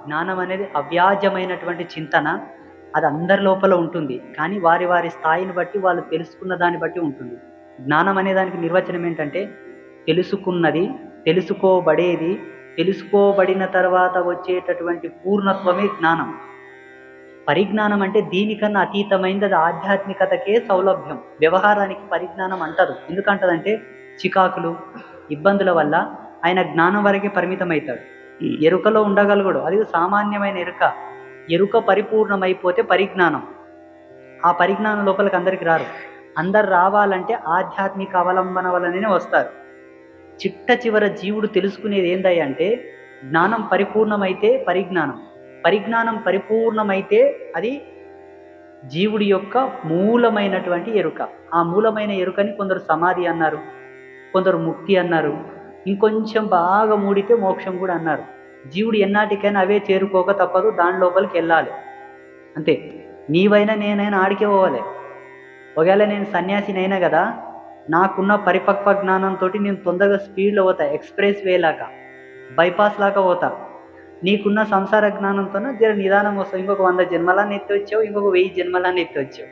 జ్ఞానం అనేది అవ్యాజమైనటువంటి చింతన. అది అందరి లోపల ఉంటుంది. కానీ వారి వారి స్థాయిని బట్టి వాళ్ళు తెలుసుకున్న దాన్ని బట్టి ఉంటుంది. జ్ఞానం అనే దానికి నిర్వచనం ఏంటంటే తెలుసుకున్నది, తెలుసుకోబడేది, తెలుసుకోబడిన తర్వాత వచ్చేటటువంటి పూర్ణత్వమే జ్ఞానం. పరిజ్ఞానం అంటే దీనికన్నా అతీతమైనది, అది ఆధ్యాత్మికతకే సౌలభ్యం. వ్యవహారానికి పరిజ్ఞానం అంటదు. ఎందుకంటదంటే చికాకులు, ఇబ్బందుల వల్ల ఆయన జ్ఞానం వరకే పరిమితమవుతాడు. ఎరుకలో ఉండగలుగుడు, అది సామాన్యమైన ఎరుక. ఎరుక పరిపూర్ణమైపోతే పరిజ్ఞానం. ఆ పరిజ్ఞానం లోపలికి అందరికి రారు. అందరు రావాలంటే ఆధ్యాత్మిక అవలంబన వలననే వస్తారు. చిట్ట చివర జీవుడు తెలుసుకునేది ఏందయ్య అంటే జ్ఞానం పరిపూర్ణమైతే పరిజ్ఞానం, పరిజ్ఞానం పరిపూర్ణమైతే అది జీవుడి యొక్క మూలమైనటువంటి ఎరుక. ఆ మూలమైన ఎరుకని కొందరు సమాధి అన్నారు, కొందరు ముక్తి అన్నారు, ఇంకొంచెం బాగా మూడితే మోక్షం కూడా అన్నారు. జీవుడు ఎన్నాటికైనా అవే చేరుకోక తప్పదు, దాని లోపలికి వెళ్ళాలి అంతే. నీవైనా నేనైనా ఆడికే పోవాలి. ఒకవేళ నేను సన్యాసినైనా కదా, నాకున్న పరిపక్వ జ్ఞానంతో నేను తొందరగా స్పీడ్లో పోతా, ఎక్స్ప్రెస్ వే లాగా, బైపాస్ లాగా పోతా. నీకున్న సంసార జ్ఞానంతో జర నిదానం వస్తావు. ఇంకొక 100 జన్మలాన్ని ఎత్తి వచ్చావు, ఇంకొక 1000 జన్మలాన్ని ఎత్తి వచ్చావు.